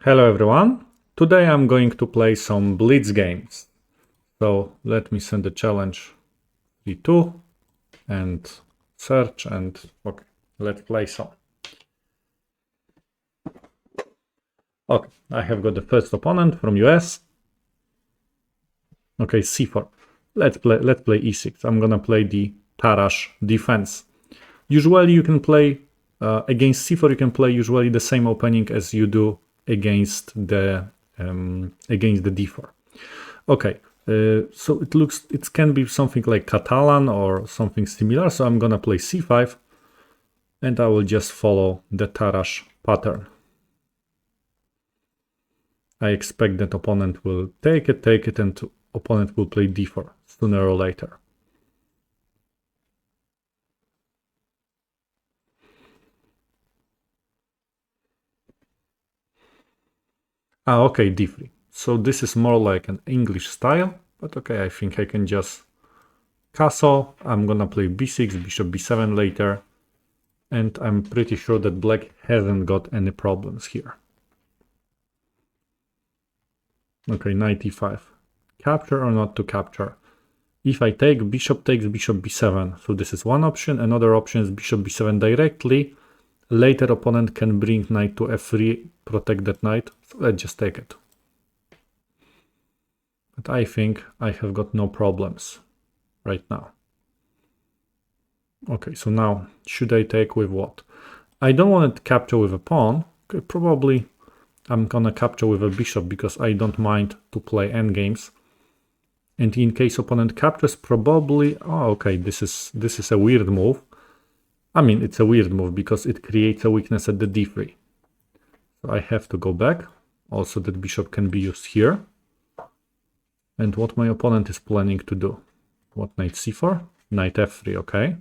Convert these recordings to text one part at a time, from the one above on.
Hello everyone, today I'm going to play some Blitz games. So let me send the challenge 3-2 and search and okay, let's play some. Okay, I have got the first opponent from US. Okay, c4. Let's play e6. I'm gonna play the Tarrasch defense. Usually you can play against c4, you can play usually the same opening as you do against the d4. Okay, so it can be something like Catalan or something similar. So I'm gonna play c5, and I will just follow the Tarrasch pattern. I expect that opponent will take it, and opponent will play d4 sooner or later. Okay, d3. So this is more like an English style, but okay, I think I can just castle. I'm gonna play b6, bishop b7 later, and I'm pretty sure that black hasn't got any problems here. Okay, knight e5. Capture or not to capture? If I take, bishop takes bishop b7. So this is one option. Another option is bishop b7 directly. Later opponent can bring knight to f3, protect that knight. So let's just take it. But I think I have got no problems right now. Okay, so now should I take with what? I don't want to capture with a pawn. Okay, probably I'm gonna capture with a bishop because I don't mind to play endgames. And in case opponent captures, probably, oh, okay, this is a weird move. I mean, it's a weird move because it creates a weakness at the d3. So I have to go back. Also, that bishop can be used here. And what my opponent is planning to do? What, knight c4? Knight f3, okay.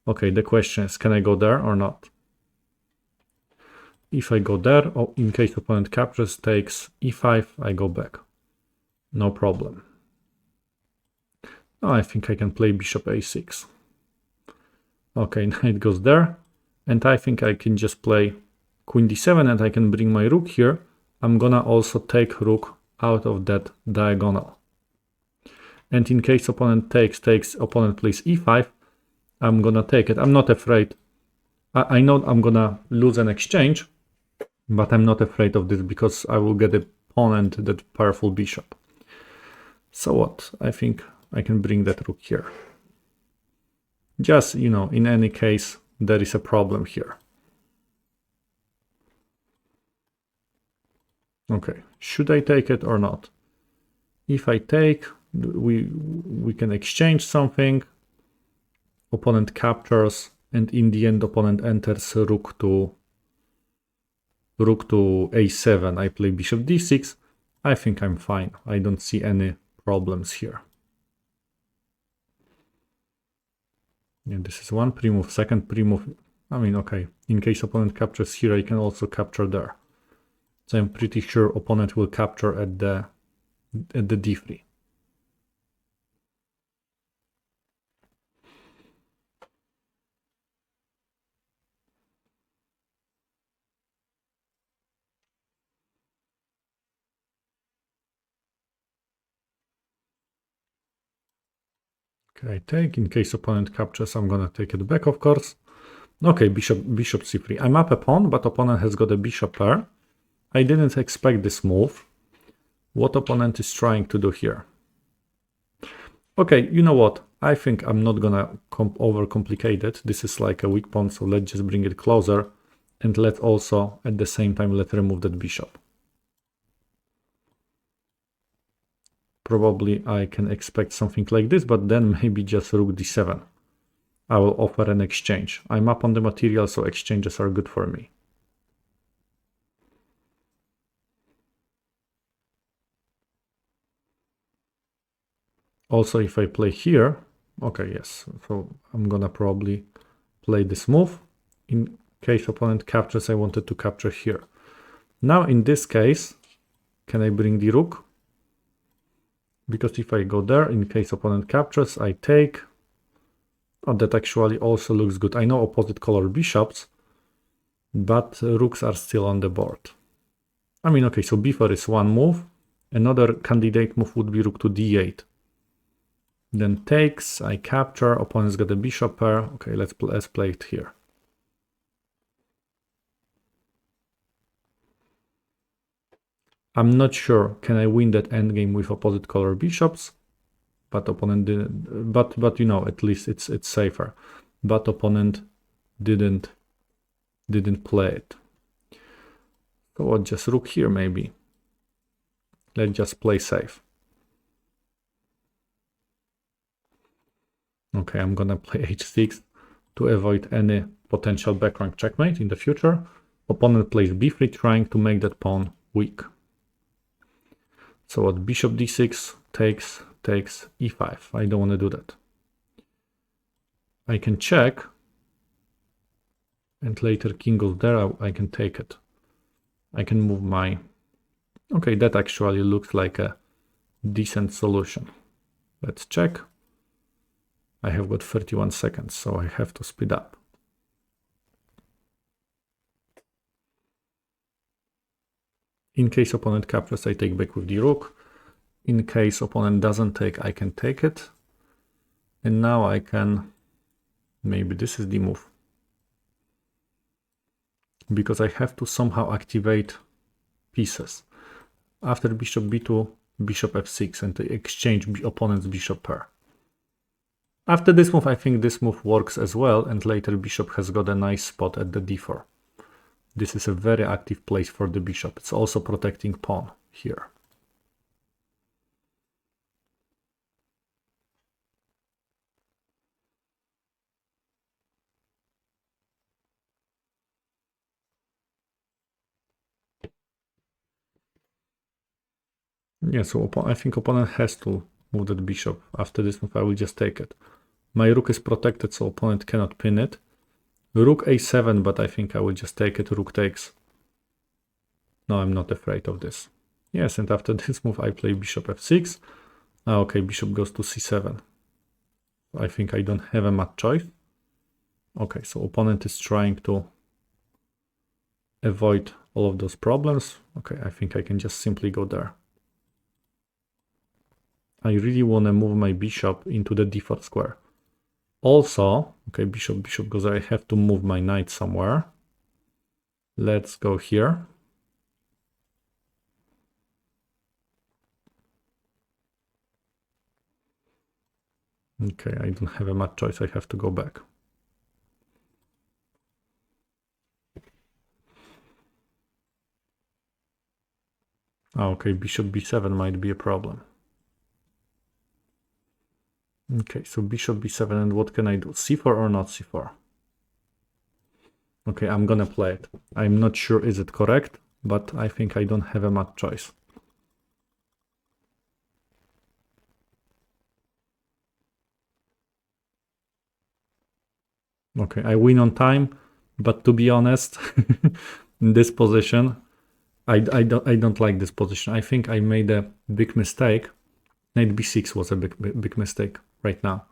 Okay, the question is, can I go there or not? If I go there, or in case opponent captures, takes e5, I go back. No problem. Oh, I think I can play bishop a6. Okay, knight goes there, and I think I can just play queen d7, and I can bring my rook here. I'm gonna also take rook out of that diagonal. And in case opponent takes, opponent plays e5, I'm gonna take it. I'm not afraid. I know I'm gonna lose an exchange, but I'm not afraid of this because I will get a pawn and that powerful bishop. So what? I think I can bring that rook here. Just, you know, in any case, there is a problem here. Okay, should I take it or not? If I take, we can exchange something. Opponent captures, and in the end, opponent enters rook to a7. I play bishop d6. I think I'm fine. I don't see any problems here. Yeah, this is one pre-move. Second pre-move, I mean, okay, in case opponent captures here, I can also capture there. So I'm pretty sure opponent will capture at the d3. Okay, I take. In case opponent captures, I'm gonna take it back, of course. Okay, bishop c3. I'm up a pawn, but opponent has got a bishop pair. I didn't expect this move. What opponent is trying to do here? Okay, you know what? I think I'm not gonna overcomplicate it. This is like a weak pawn, so let's just bring it closer. And let's also, at the same time, let's remove that bishop. Probably I can expect something like this, but then maybe just rook d7. I will offer an exchange. I'm up on the material, so exchanges are good for me. Also, if I play here, okay, yes, so I'm gonna probably play this move. In case opponent captures, I wanted to capture here. Now, in this case, can I bring the rook? Because if I go there, in case opponent captures, I take. Oh, that actually also looks good. I know opposite color bishops, but rooks are still on the board. I mean, okay, so b4 is one move. Another candidate move would be rook to d8. Then takes, I capture, opponent's got a bishop pair. Okay, let's play it here. I'm not sure, can I win that endgame with opposite color bishops? But opponent didn't, but you know, at least it's safer. But opponent didn't play it. So what, just rook here maybe? Let's just play safe. Okay, I'm gonna play h6 to avoid any potential back rank checkmate in the future. Opponent plays b3, trying to make that pawn weak. So what, bishop d6 takes e5. I don't want to do that. I can check, and later king goes there, I can take it. I can move my... Okay, that actually looks like a decent solution. Let's check. I have got 31 seconds, so I have to speed up. In case opponent captures, I take back with the rook. In case opponent doesn't take, I can take it. And now I can... Maybe this is the move. Because I have to somehow activate pieces. After bishop b2, bishop f6, and exchange opponent's bishop pair. After this move, I think this move works as well, and later bishop has got a nice spot at the d4. This is a very active place for the bishop. It's also protecting pawn here. Yeah, so I think opponent has to move that bishop. After this move, I will just take it. My rook is protected, so opponent cannot pin it. Rook a7, but I think I will just take it. Rook takes. No, I'm not afraid of this. Yes, and after this move, I play bishop f6. Okay, bishop goes to c7. I think I don't have a much choice. Okay, so opponent is trying to avoid all of those problems. Okay, I think I can just simply go there. I really want to move my bishop into the d4 square. Also, okay, bishop goes there. I have to move my knight somewhere. Let's go here. Okay, I don't have a much choice. I have to go back. Okay, bishop b7 might be a problem. Okay, so bishop b7, and what can I do? c4 or not c4? Okay, I'm gonna play it. I'm not sure is it correct, but I think I don't have a much choice. Okay, I win on time, but to be honest, in this position, I don't like this position. I think I made a big mistake. Knight b6 was a big mistake right now,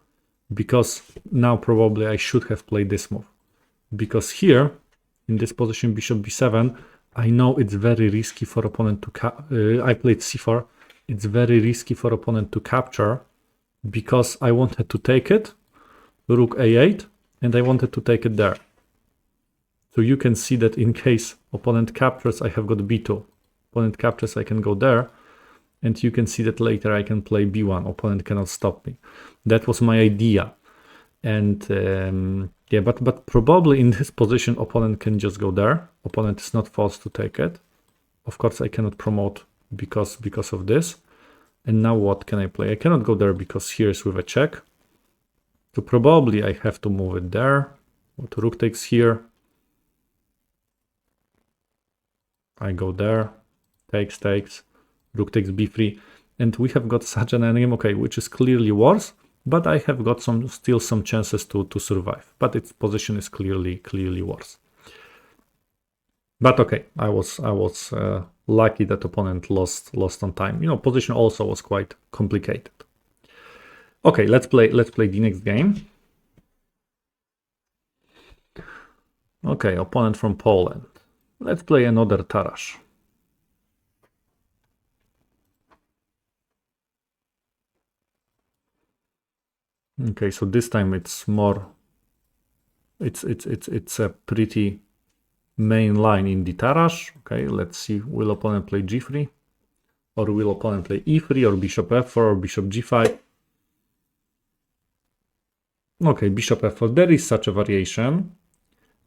because now probably I should have played this move, because here in this position bishop b7, I know it's very risky for opponent to I played c4. It's very risky for opponent to capture, because I wanted to take it, rook a8, and I wanted to take it there. So you can see that in case opponent captures, I have got b2. Opponent captures, I can go there. And you can see that later I can play b1. Opponent cannot stop me. That was my idea. And yeah, but probably in this position, opponent can just go there. Opponent is not forced to take it. Of course, I cannot promote because of this. And now what can I play? I cannot go there because here is with a check. So probably I have to move it there. What, rook takes here. I go there. Takes. Rook takes b3. And we have got such an endgame, okay, which is clearly worse. But I have got still some chances to survive. But its position is clearly worse. But okay, I was lucky that opponent lost on time. You know, position also was quite complicated. Okay, let's play the next game. Okay, opponent from Poland. Let's play another Tarrasch. Okay, so this time it's more, it's a pretty main line in the Tarrasch. Okay, let's see, will opponent play g3? Or will opponent play e3 or bishop f4 or bishop g5? Okay, bishop f4, there is such a variation.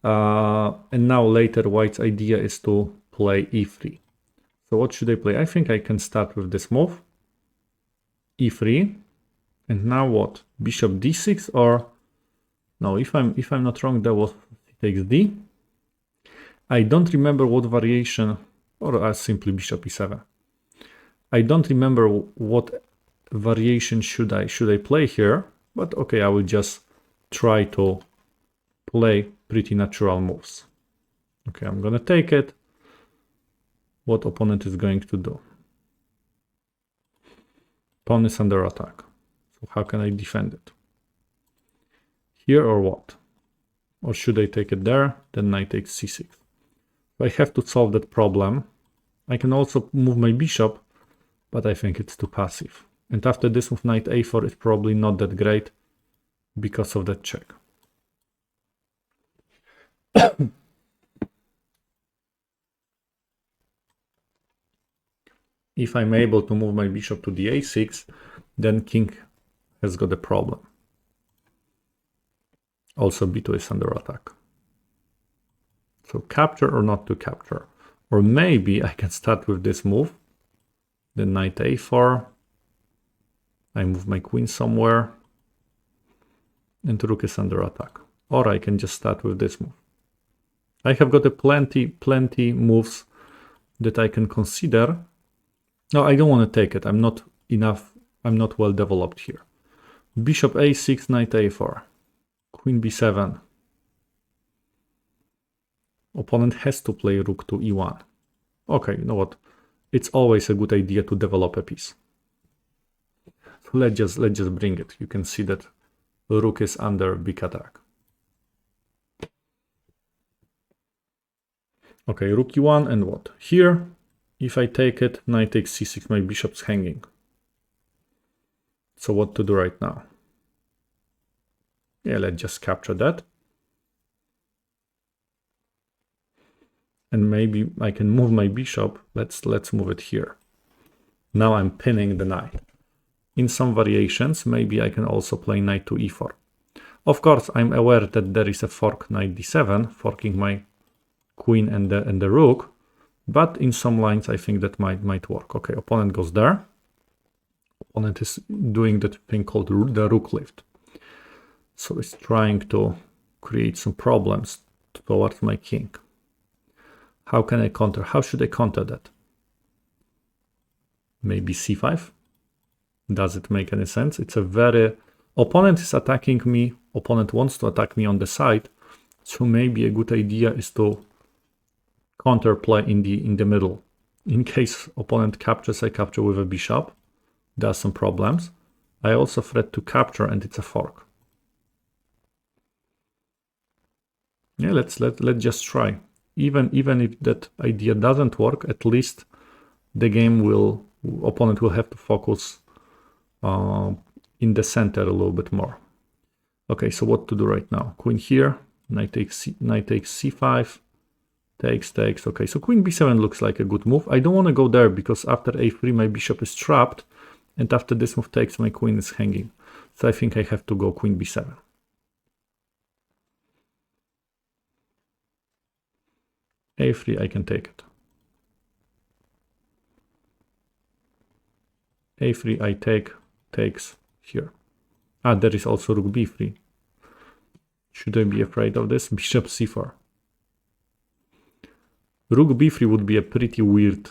And now later white's idea is to play e3. So what should I play? I think I can start with this move. e3. And now what? Bishop d6 or... No, if I'm not wrong, that was takes d. I don't remember what variation, or simply bishop e7. I don't remember what variation should I play here, but okay, I will just try to play pretty natural moves. Okay, I'm gonna take it. What opponent is going to do? Pawn is under attack. So how can I defend it? Here or what? Or should I take it there? Then knight takes c6. So I have to solve that problem. I can also move my bishop, but I think it's too passive. And after this move, knight a4 is probably not that great because of that check. If I'm able to move my bishop to the a6, then king has got a problem. Also b2 is under attack. So capture or not to capture. Or maybe I can start with this move. Then knight a4. I move my queen somewhere. And rook is under attack. Or I can just start with this move. I have got a plenty moves that I can consider. No, I don't want to take it. I'm not well developed here. Bishop a6, knight a4. Queen b7. Opponent has to play rook to e1. Okay, you know what? It's always a good idea to develop a piece. So let's just bring it. You can see that rook is under big attack. Okay, rook e1 and what? Here, if I take it, knight takes c6, my bishop's hanging. So what to do right now? Yeah, let's just capture that. And maybe I can move my bishop. Let's move it here. Now I'm pinning the knight. In some variations, maybe I can also play knight to e4. Of course, I'm aware that there is a fork knight d7, forking my queen and the rook. But in some lines, I think that might work. Okay, opponent goes there. Opponent is doing that thing called the rook lift. So it's trying to create some problems towards my king. How can I counter? How should I counter that? Maybe c5? Does it make any sense? It's a very... Opponent is attacking me. Opponent wants to attack me on the side. So maybe a good idea is to counterplay in the middle. In case opponent captures, I capture with a bishop. There are some problems. I also threat to capture and it's a fork. Yeah, let's just try. Even if that idea doesn't work, at least the game opponent will have to focus in the center a little bit more. Okay, so what to do right now? Queen here, knight takes c5, takes. Okay, so queen b7 looks like a good move. I don't want to go there because after a3 my bishop is trapped, and after this move takes, my queen is hanging. So I think I have to go queen b7. a3, I can take it. a3, I takes here. Ah, there is also rook b3. Should I be afraid of this? Bishop c4. Rook b3 would be a pretty weird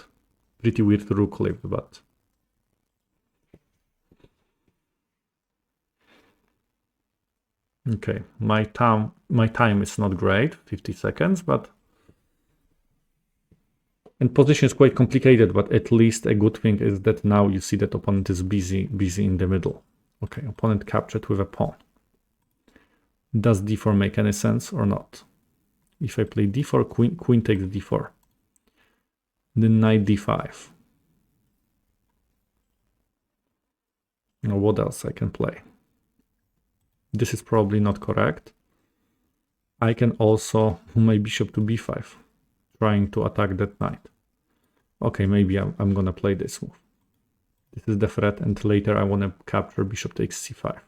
rook lift, but... Okay, my time is not great, 50 seconds, but... And position is quite complicated, but at least a good thing is that now you see that opponent is busy in the middle. Okay, opponent captured with a pawn. Does d4 make any sense or not? If I play d4, queen takes d4. Then knight d5. Now what else I can play? This is probably not correct. I can also move my bishop to b5, trying to attack that knight. Okay, maybe I'm gonna play this move. This is the threat, and later I want to capture bishop takes c5.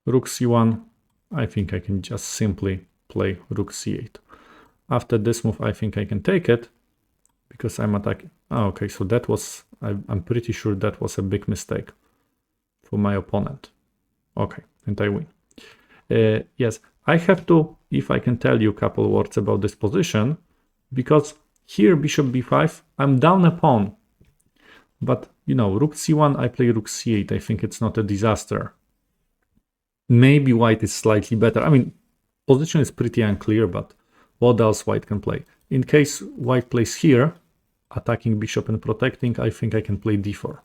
Rook c1, I think I can just simply play rook c8. After this move, I think I can take it, because I'm attacking. Oh, okay, so that was, I'm pretty sure that was a big mistake for my opponent. Okay, and I win. Yes, I have to, if I can tell you a couple words about this position, because here bishop b5, I'm down a pawn. But, you know, rook c1, I play rook c8. I think it's not a disaster. Maybe white is slightly better. I mean, position is pretty unclear, but what else white can play? In case white plays here, attacking bishop and protecting, I think I can play d4.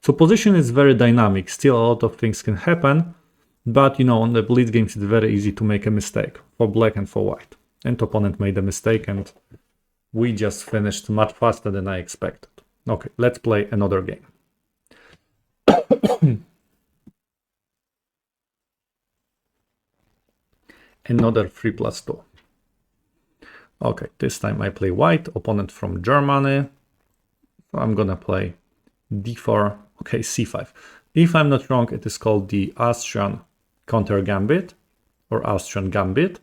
So position is very dynamic. Still a lot of things can happen, but you know, on the Blitz games, it's very easy to make a mistake for black and for white. And opponent made a mistake, and we just finished much faster than I expected. Okay, let's play another game. Another 3+2. Okay, this time I play white, opponent from Germany. So I'm gonna play d4, okay, c5. If I'm not wrong, it is called the Austrian counter gambit or Austrian gambit.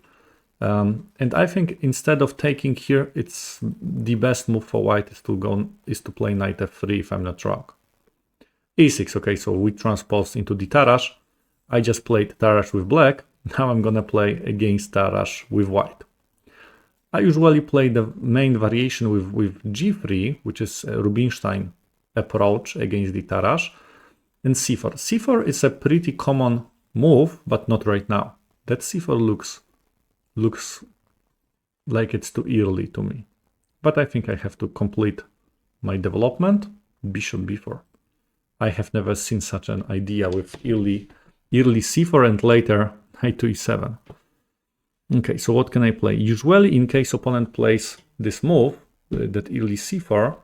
And I think instead of taking here, it's the best move for white is to play knight f3, if I'm not wrong. e6, okay, so we transposed into the Tarrasch. I just played Tarrasch with black. Now I'm gonna play against Tarrasch with white. I usually play the main variation with g3, which is a Rubinstein approach against the Tarrasch, and c4. c4 is a pretty common move, but not right now. That c4 looks like it's too early to me. But I think I have to complete my development. Bishop b4. I have never seen such an idea with early c4 and later knight to e7. Okay, so what can I play? Usually, in case opponent plays this move, that early c4,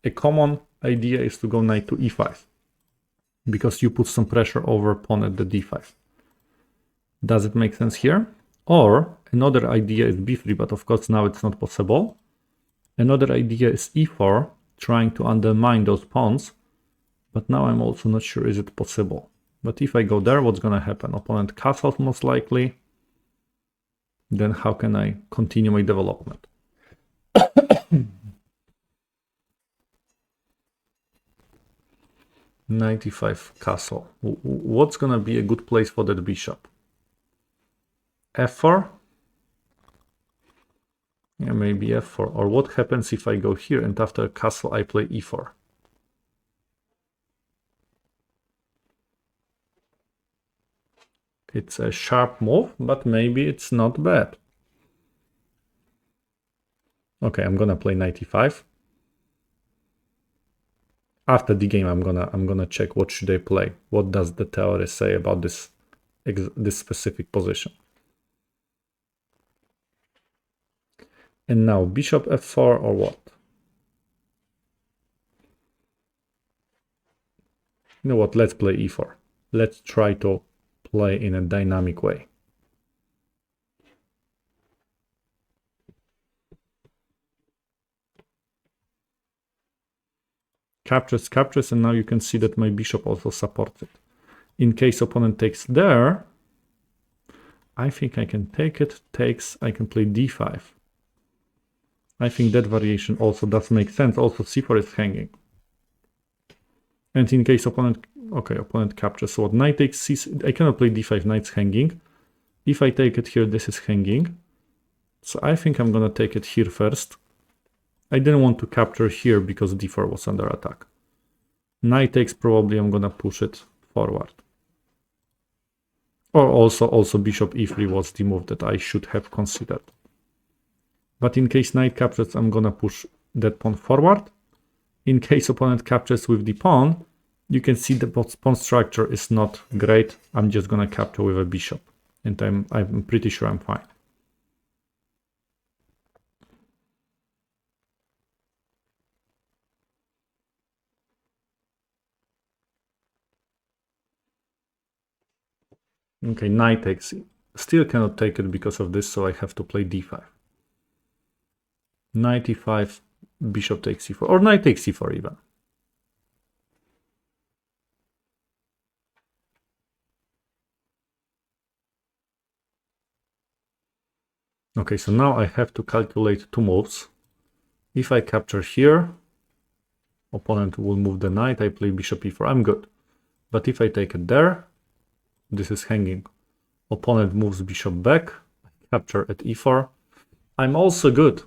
a common idea is to go knight to e5, because you put some pressure over pawn at the d5. Does it make sense here? Or another idea is b3, but of course now it's not possible. Another idea is e4, trying to undermine those pawns, but now I'm also not sure is it possible. But if I go there, what's gonna happen? Opponent castles most likely. Then how can I continue my development? Knight e5 castle. What's gonna be a good place for that bishop? f4? Yeah, maybe f4. Or what happens if I go here and after castle I play e4? It's a sharp move, but maybe it's not bad. Okay, I'm gonna play knight e5. After the game, I'm gonna check what should I play. What does the theory say about this specific position? And now bishop f4 or what? You know what? Let's play e4. Let's try to play in a dynamic way. Captures, and now you can see that my bishop also supports it. In case opponent takes there, I think I can take it, takes, I can play d5. I think that variation also does make sense. Also c4 is hanging. And in case opponent, okay, opponent captures, so what, knight takes c, I cannot play d5, knight's hanging. If I take it here, this is hanging. So I think I'm gonna take it here first. I didn't want to capture here because d4 was under attack. Knight takes, probably I'm gonna push it forward. Or also bishop e3 was the move that I should have considered. But in case knight captures, I'm gonna push that pawn forward. In case opponent captures with the pawn, you can see the pawn structure is not great. I'm just gonna capture with a bishop, and I'm pretty sure I'm fine. Okay, knight takes, still cannot take it because of this, so I have to play d5. Knight e5, bishop takes e4, or knight takes e4 even. Okay, so now I have to calculate two moves. If I capture here, opponent will move the knight, I play bishop e4, I'm good. But if I take it there, this is hanging. Opponent moves bishop back, capture at e4. I'm also good.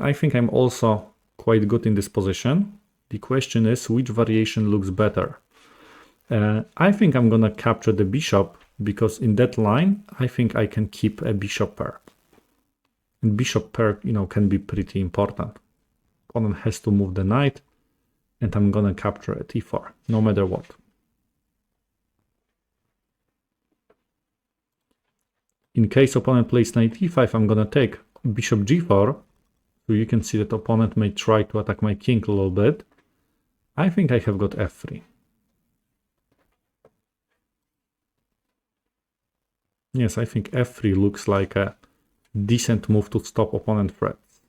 I think I'm also quite good in this position. The question is, which variation looks better? I think I'm gonna capture the bishop, because in that line, I think I can keep a bishop pair. And bishop pair, you know, can be pretty important. Opponent has to move the knight, and I'm gonna capture at e4, no matter what. In case opponent plays knight e5, I'm gonna take bishop g4. So you can see that opponent may try to attack my king a little bit. I think I have got f3. Yes, I think f3 looks like a decent move to stop opponent threats.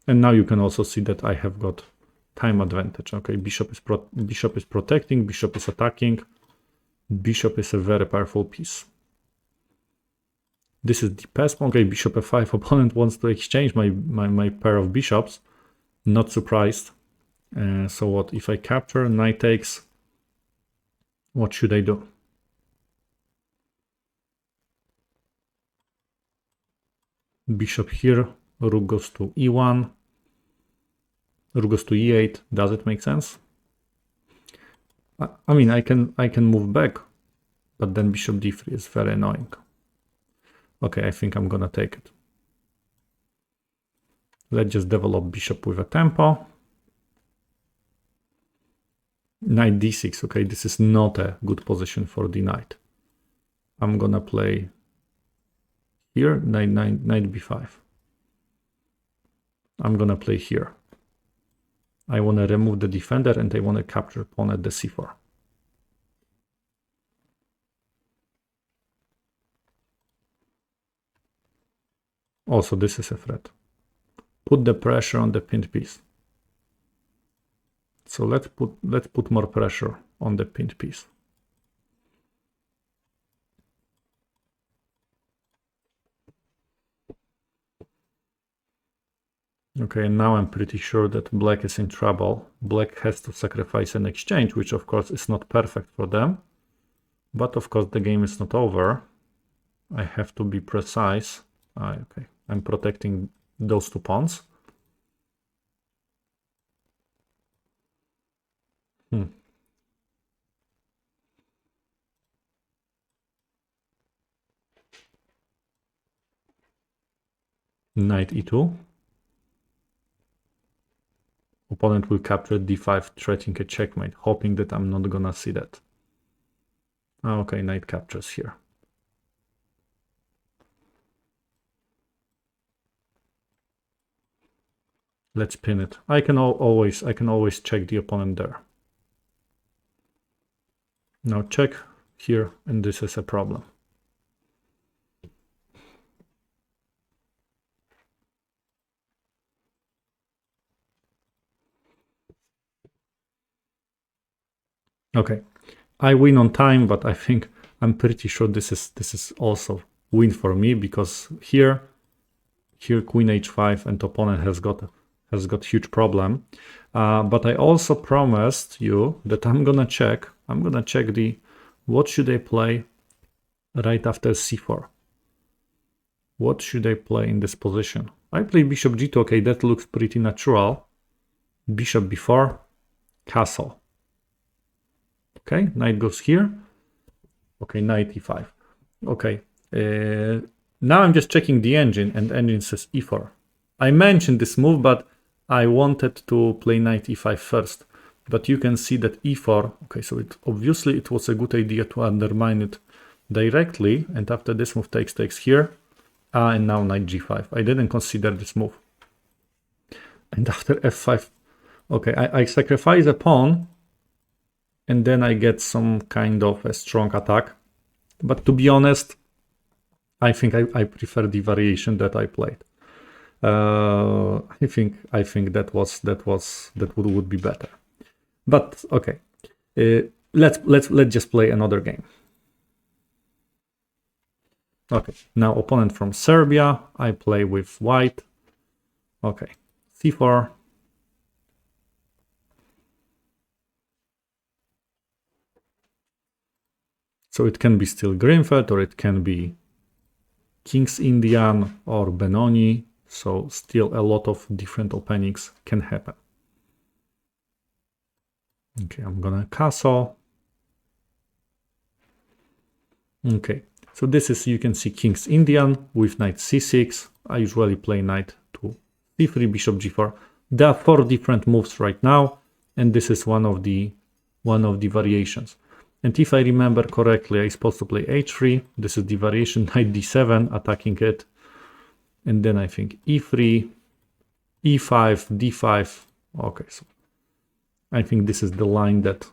And now you can also see that I have got time advantage. Okay, bishop is protecting, bishop is attacking. Bishop is a very powerful piece. This is the pass. Okay, bishop f5. Opponent wants to exchange my pair of bishops. Not surprised. So what if I capture, knight takes? What should I do? Bishop here, rook goes to e1, rook goes to e8. Does it make sense? I mean, I can move back, but then bishop d3 is very annoying. Okay, I think I'm gonna take it. Let's just develop bishop with a tempo. Knight d6. Okay, this is not a good position for the knight. I'm gonna play here, knight b5. I'm gonna play here. I want to remove the defender and I want to capture pawn at the c4. Also, this is a threat. Put the pressure on the pinned piece. So let's put more pressure on the pinned piece. Okay, now I'm pretty sure that black is in trouble. Black has to sacrifice an exchange, which of course is not perfect for them. But of course the game is not over. I have to be precise. Okay, I'm protecting those two pawns. Knight e2. Opponent will capture d5, threatening a checkmate, hoping that I'm not gonna see that. Okay, knight captures here. Let's pin it. I can always check the opponent there. Now check here, and this is a problem. Okay, I win on time, but I think I'm pretty sure this is also win for me, because here queen h5 and opponent has got huge problem. But I also promised you that I'm gonna check the what should I play right after c4. What should I play in this position? I play bishop g2. Okay, that looks pretty natural. Bishop b4, castle. Okay, knight goes here. Okay, knight e5. Okay, now I'm just checking the engine, and engine says e4. I mentioned this move, but I wanted to play knight e5 first. But you can see that e4, okay, so obviously it was a good idea to undermine it directly. And after this move takes here. And now knight g5. I didn't consider this move. And after f5, okay, I sacrifice a pawn. and then I get some kind of a strong attack. But to be honest, I think I prefer the variation that I played. I think that would be better. But okay, let's just play another game. Okay, now opponent from Serbia. I play with white. Okay, c4. So it can be still Greenfeld, or it can be King's Indian or Benoni. So still a lot of different openings can happen. Okay, I'm gonna castle. Okay, so this is, you can see King's Indian with knight c6. I usually play knight to c3, bishop g4. There are 4 different moves right now, and this is one of the variations. And if I remember correctly, I'm supposed to play h3. This is the variation, knight d7, attacking it. And then I think e3, e5, d5. Okay, so I think this is the line that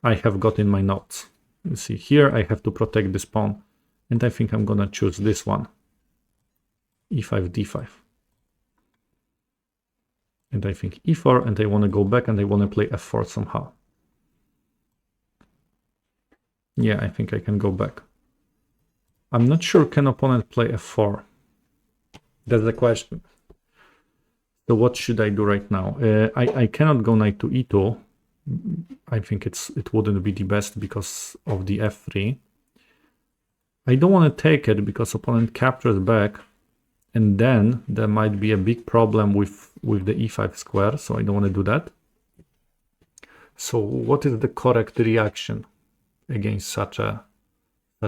I have got in my notes. You see here, I have to protect this pawn. And I think I'm gonna choose this one, e5, d5. And I think e4, and I want to go back, and I want to play f4 somehow. Yeah, I think I can go back. I'm not sure, can opponent play f4? That's the question. So what should I do right now? I cannot go knight to e2. I think it wouldn't be the best because of the f3. I don't want to take it because opponent captures back, and then there might be a big problem with the e5 square, so I don't want to do that. So what is the correct reaction against such a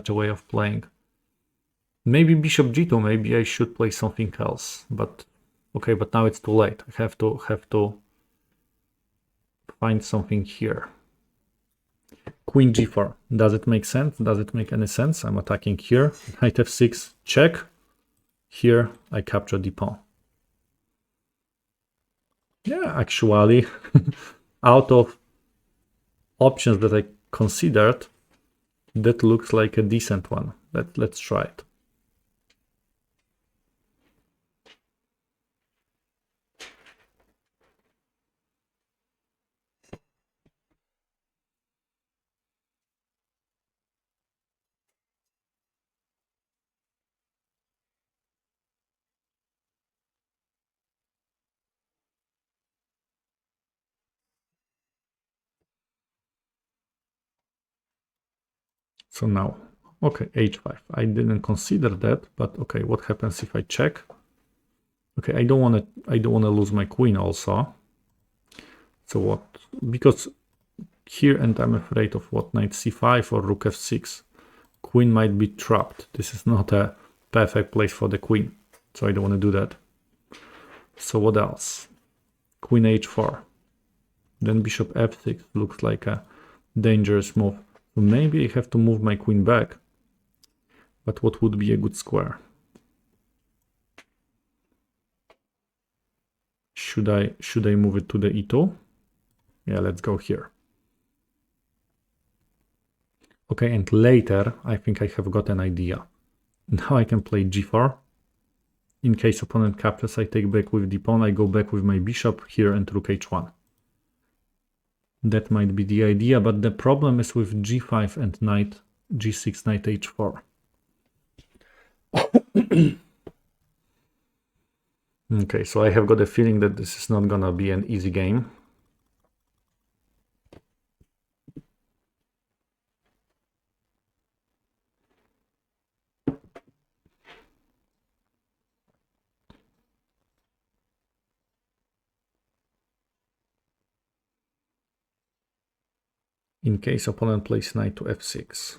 way of playing? Maybe bishop g2, maybe I should play something else, but okay, but now it's too late. I have to find something here. Queen g4. Does it make sense? Does it make any sense? I'm attacking here. Knight f6, check. Here I capture the pawn. Yeah, actually, out of options that I considered, that looks like a decent one. Let's try it. So now, okay, h5. I didn't consider that, but okay, what happens if I check? Okay, I don't want to lose my queen also. So what? Because here, and I'm afraid of what, knight c5 or rook f6. Queen might be trapped. This is not a perfect place for the queen, so I don't want to do that. So what else? Queen h4. Then bishop f6 looks like a dangerous move. So maybe I have to move my queen back. But what would be a good square? Should I move it to the e2? Yeah, let's go here. Okay, and later I think I have got an idea. Now I can play g4. In case opponent captures, I take back with the pawn. I go back with my bishop here and rook h1. That might be the idea, but the problem is with g5 and knight g6, knight h4. Okay, so I have got a feeling that this is not gonna be an easy game. In case opponent plays knight to f6.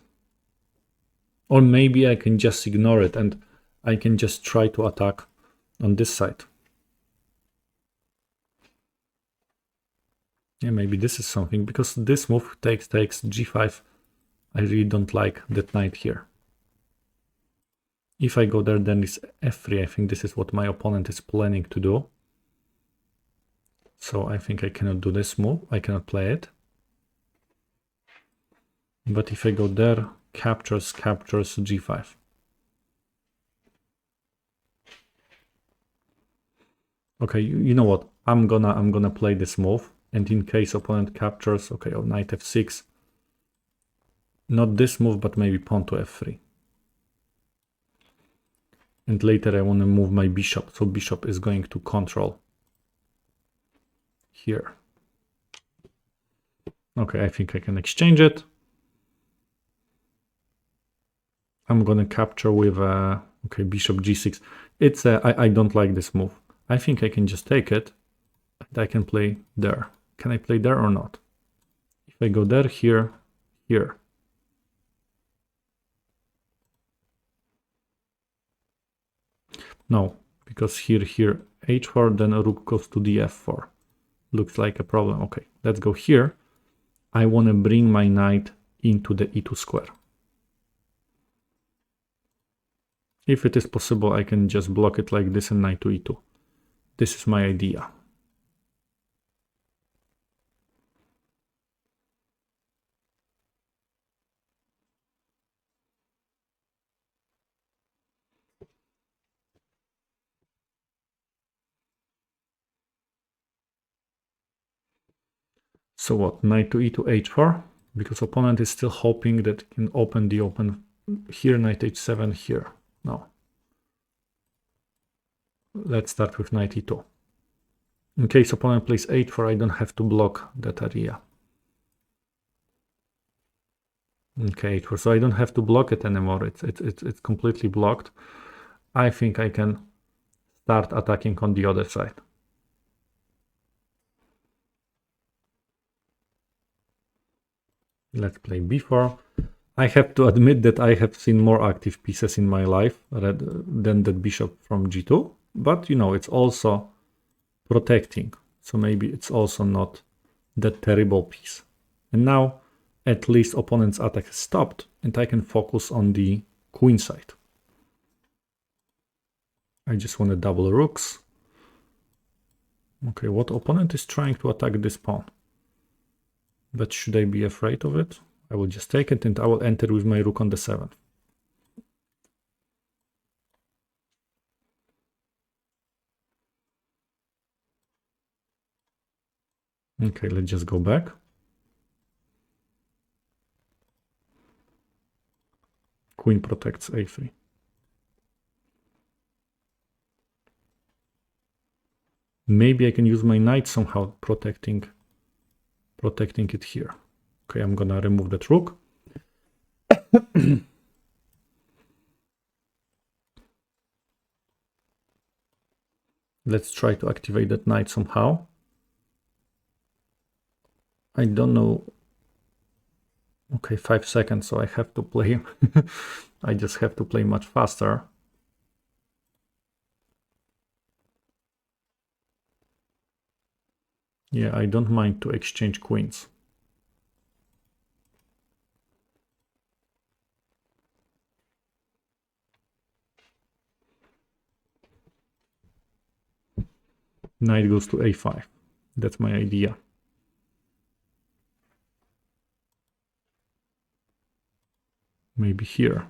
Or maybe I can just ignore it and I can just try to attack on this side. Yeah, maybe this is something, because this move takes g5. I really don't like that knight here. If I go there, then it's f3. I think this is what my opponent is planning to do. So I think I cannot do this move. I cannot play it. But if I go there, captures g5. Okay, you know what? I'm gonna play this move, and in case opponent captures, okay, or knight f6. Not this move, but maybe pawn to f3. And later I want to move my bishop, so bishop is going to control here. Okay, I think I can exchange it. I'm gonna capture with okay, bishop g6. It's I don't like this move. I think I can just take it, and I can play there. Can I play there or not? If I go there, here, here. No, because here, h4, then a rook goes to df4. Looks like a problem. Okay, let's go here. I want to bring my knight into the e2 square. If it is possible, I can just block it like this and knight to e2. This is my idea. So what, knight to e2 h4, because opponent is still hoping that it can open the open here, knight h7 here. No. Let's start with knight e2. In case opponent plays h4, I don't have to block that area. Okay, h4, so I don't have to block it anymore. It's completely blocked. I think I can start attacking on the other side. Let's play b4. I have to admit that I have seen more active pieces in my life than the bishop from g2, but you know, it's also protecting, so maybe it's also not that terrible piece. And now at least opponent's attack has stopped and I can focus on the queen side. I just want to double rooks. Okay, what opponent is trying to attack this pawn? But should I be afraid of it? I will just take it and I will enter with my rook on the 7th. Okay, let's just go back. Queen protects a3. Maybe I can use my knight somehow protecting it here. Okay, I'm gonna remove that rook. Let's try to activate that knight somehow. I don't know. Okay, 5 seconds, so I have to play. I just have to play much faster. Yeah, I don't mind to exchange queens. Knight goes to a5. That's my idea. Maybe here.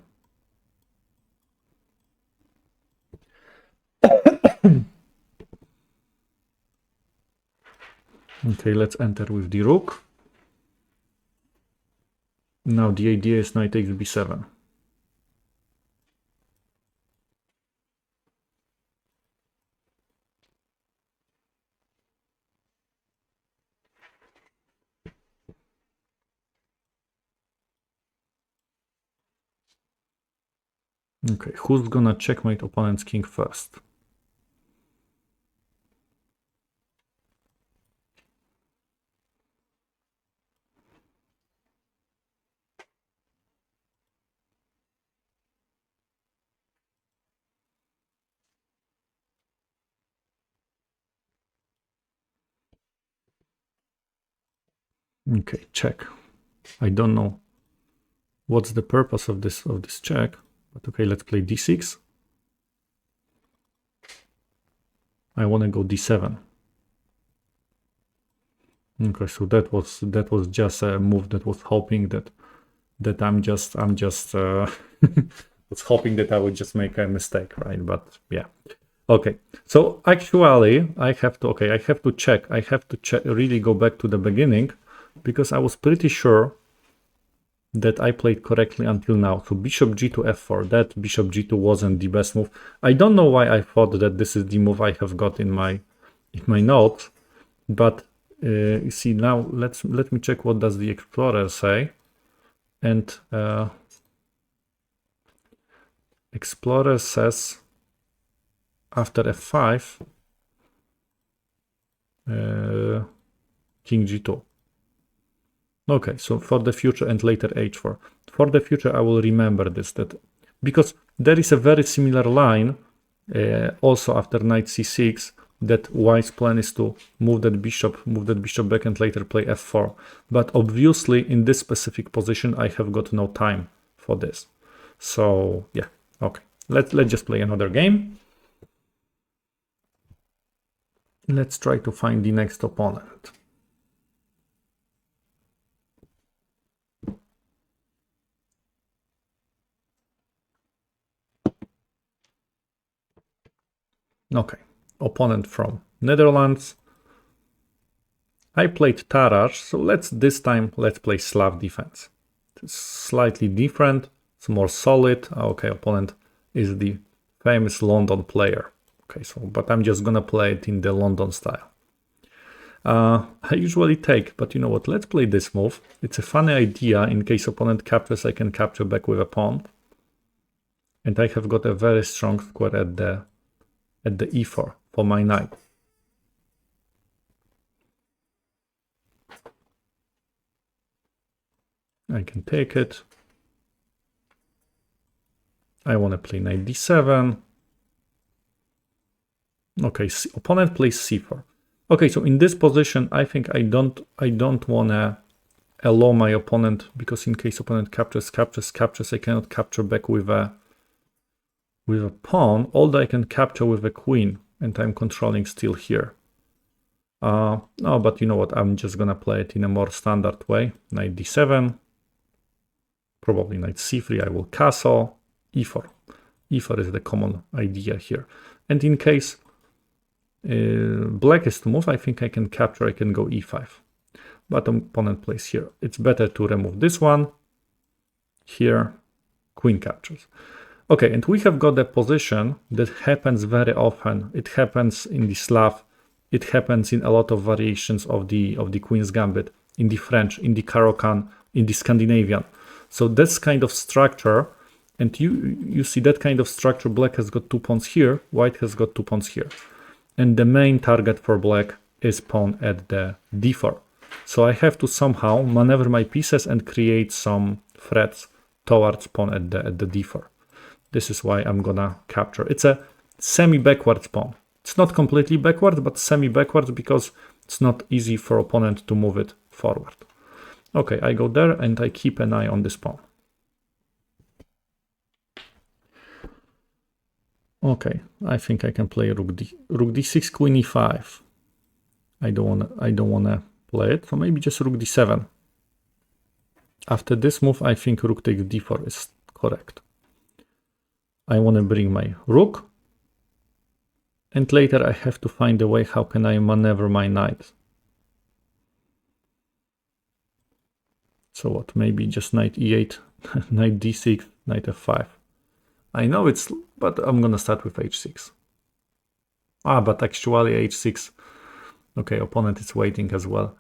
Okay, let's enter with the rook. Now the idea is knight takes b7. Okay, who's gonna checkmate opponent's king first? Okay, check. I don't know what's the purpose of this check, but okay, let's play d6. I want to go d7. Okay, so that was just a move that was hoping that that I'm just was hoping that I would just make a mistake, right? But yeah. Okay, so actually I have to check, really go back to the beginning, because I was pretty sure that I played correctly until now. So bishop g to f4, that bishop g2 wasn't the best move. I don't know why I thought that this is the move I have got in my notes, but you see now, let me check what does the Explorer say. And Explorer says after f5 king g2. Okay, so for the future and later h4. For the future, I will remember this, that because there is a very similar line also after knight c6, that White's plan is to move that bishop back and later play f4. But obviously in this specific position, I have got no time for this. So yeah, okay. Let's just play another game. Let's try to find the next opponent. Okay, opponent from Netherlands. I played Tarrasch, so this time let's play Slav defense. It's slightly different, it's more solid. Okay, opponent is the famous London player. Okay, so but I'm just gonna play it in the London style. I usually take, but you know what? Let's play this move. It's a funny idea. In case opponent captures, I can capture back with a pawn, and I have got a very strong square at the e4 for my knight. I can take it. I want to play knight d7. Okay, opponent plays c4. Okay, so in this position, I think I don't want to allow my opponent, because in case opponent captures, I cannot capture back with a pawn, although I can capture with a queen, and I'm controlling still here. No, but you know what? I'm just gonna play it in a more standard way. Knight d7, probably knight c3. I will castle e4. e4 is the common idea here. And in case black is to move, I think I can capture. I can go e5. But opponent plays here. It's better to remove this one. Here, queen captures. Okay, and we have got a position that happens very often. It happens in the Slav. It happens in a lot of variations of the Queen's Gambit, in the French, in the Caro-Kann, in the Scandinavian. So this kind of structure, and you see that kind of structure, black has got 2 pawns here, white has got 2 pawns here. And the main target for black is pawn at the d4. So I have to somehow maneuver my pieces and create some threats towards pawn at the d4. This is why I'm gonna capture. It's a semi-backwards pawn. It's not completely backwards, but semi-backwards, because it's not easy for opponent to move it forward. Okay, I go there and I keep an eye on this pawn. Okay, I think I can play rook d6, queen e5. I don't wanna play it, so maybe just rook d7. After this move, I think rook takes d4 is correct. I want to bring my rook, and later I have to find a way how can I maneuver my knight. So what, maybe just knight e8, knight d6, knight f5. I know it's, but I'm gonna start with h6. But actually h6. Okay, opponent is waiting as well.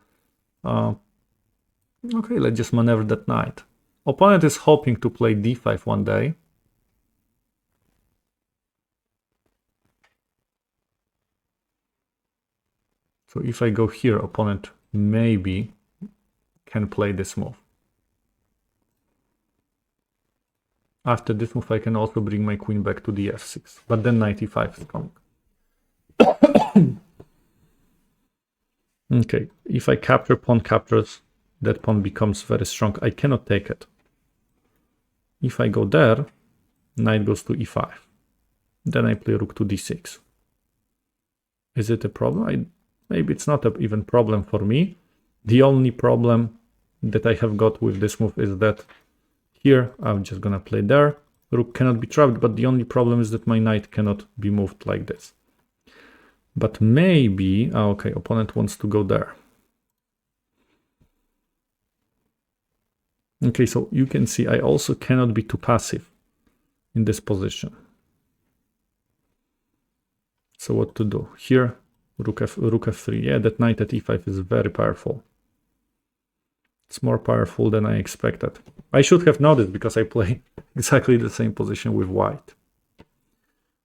Okay, let's just maneuver that knight. Opponent is hoping to play d5 one day. So if I go here, opponent maybe can play this move. After this move, I can also bring my queen back to the f6, but then knight e5 is coming. Okay, if I capture, pawn captures, that pawn becomes very strong. I cannot take it. If I go there, knight goes to e5. Then I play rook to d6. Is it a problem? Maybe it's not an even problem for me. The only problem that I have got with this move is that Here, I'm just gonna play there. Rook cannot be trapped, but the only problem is that my knight cannot be moved like this. But maybe, okay, opponent wants to go there. Okay, so you can see I also cannot be too passive in this position. So what to do? Here, rook f3. Yeah, that knight at e5 is very powerful. It's more powerful than I expected. I should have noticed because I play exactly the same position with white.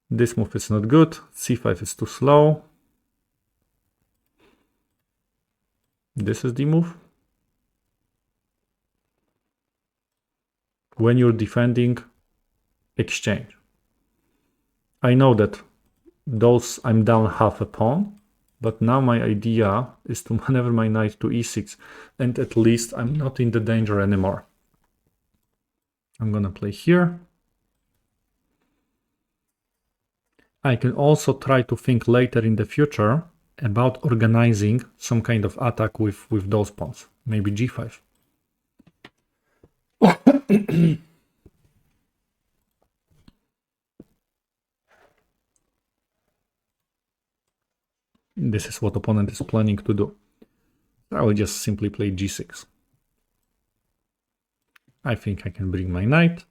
This move is not good. c5 is too slow. This is the move. When you're defending, exchange. I know that I'm down half a pawn, but now my idea is to maneuver my knight to e6, and at least I'm not in the danger anymore. I'm gonna play here. I can also try to think later in the future about organizing some kind of attack with those pawns, maybe g5. This is what opponent is planning to do. I will just simply play g6. I think I can bring my knight.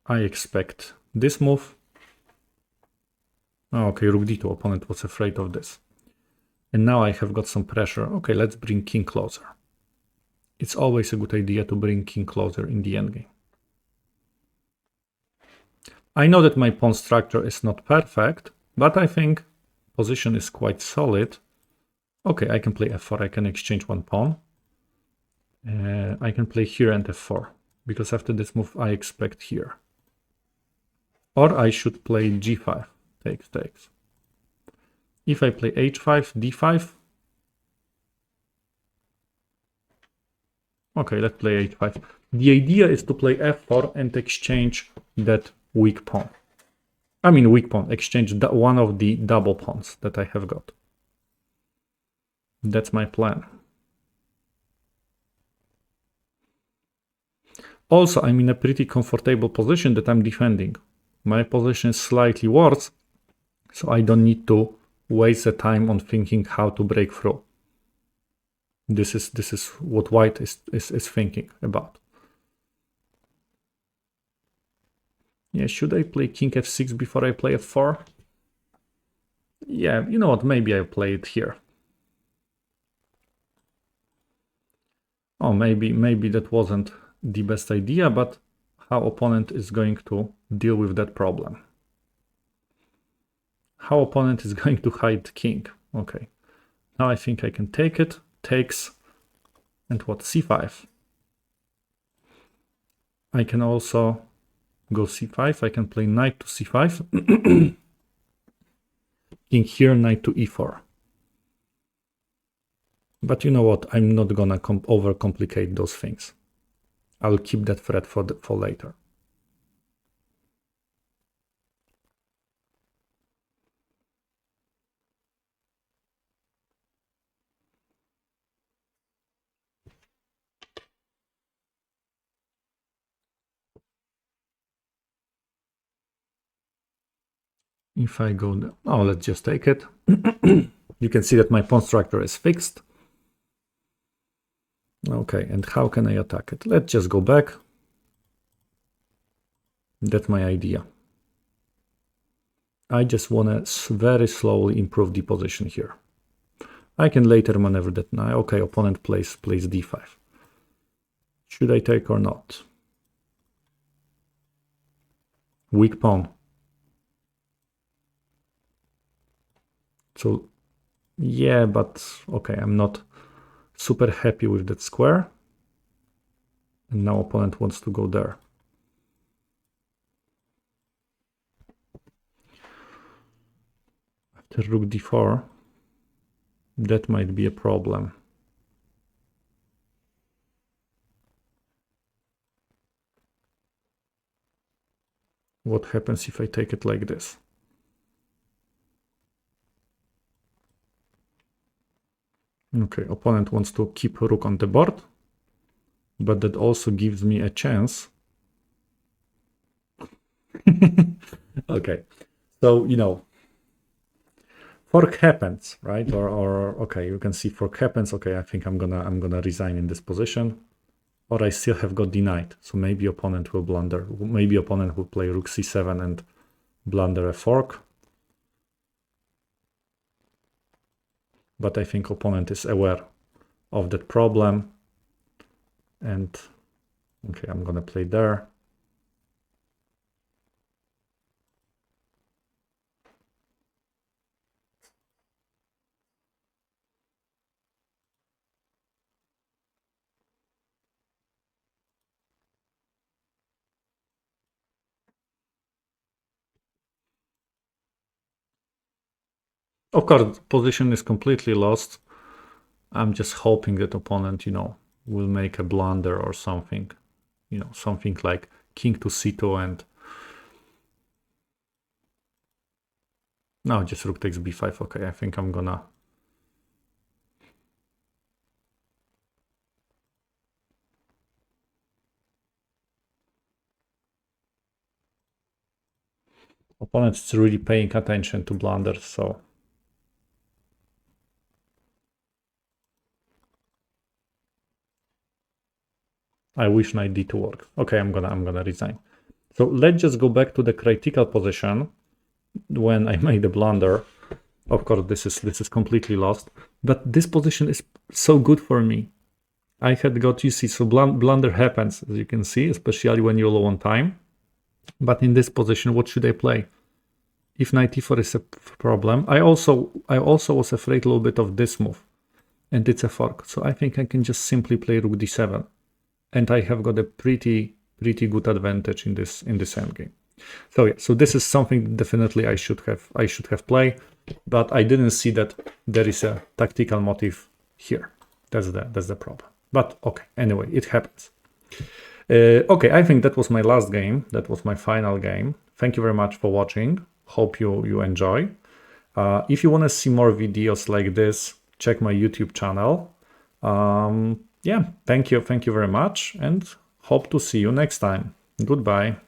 I expect this move. Oh, okay, rook d2. Opponent was afraid of this. And now I have got some pressure. Okay, let's bring king closer. It's always a good idea to bring king closer in the endgame. I know that my pawn structure is not perfect, but I think position is quite solid. Okay, I can play f4. I can exchange one pawn. I can play here and f4, because after this move I expect here. Or I should play g5, takes. If I play h5, d5. Okay, let's play h5. The idea is to play f4 and exchange that weak pawn. I mean weak pawn, exchange one of the double pawns that I have got. That's my plan. Also, I'm in a pretty comfortable position that I'm defending. My position is slightly worse, so I don't need to waste the time on thinking how to break through. This is what white is thinking about. Yeah, should I play king f6 before I play f4? Yeah, you know what, maybe I'll play it here. Oh, maybe that wasn't the best idea, but how opponent is going to deal with that problem. How opponent is going to hide king. Okay, now I think I can take it. Takes, and what, c5. I can also go c5. I can play knight to c5. King here, knight to e4. But you know what? I'm not gonna overcomplicate those things. I'll keep that threat for later. If I go, oh, let's just take it. You can see that my pawn structure is fixed. Okay, and how can I attack it? Let's just go back. That's my idea. I just want to very slowly improve the position here. I can later maneuver that now. Okay, opponent plays d5. Should I take or not? Weak pawn. So, yeah, but okay, I'm not super happy with that square. And now opponent wants to go there. After rook d4, that might be a problem. What happens if I take it like this? Okay, opponent wants to keep rook on the board, but that also gives me a chance. Okay, so fork happens, right? Or okay, you can see fork happens. Okay, I think I'm gonna resign in this position, or I still have got denied. So maybe opponent will blunder. Maybe opponent will play rook c7 and blunder a fork. But I think opponent is aware of that problem, and okay, I'm gonna play there. Of course, position is completely lost. I'm just hoping that opponent, will make a blunder or something, something like king to c2 and no, just rook takes b5. Okay, I think I'm gonna opponent's really paying attention to blunders, so I wish knight d2 works. Okay, I'm gonna resign. So let's just go back to the critical position when I made the blunder. Of course, this is completely lost, but this position is so good for me. I had got, you see, so blunder happens, as you can see, especially when you're low on time. But in this position, what should I play? If knight e4 is a problem, I also was afraid a little bit of this move, and it's a fork. So I think I can just simply play rook d7, and I have got a pretty good advantage in this endgame. So yeah, so this is something definitely I should have played, but I didn't see that there is a tactical motive here. That's the problem. But okay, anyway, it happens. Okay, I think that was my last game. That was my final game. Thank you very much for watching. Hope you enjoy. If you want to see more videos like this, check my YouTube channel. Yeah, thank you very much, and hope to see you next time. Goodbye.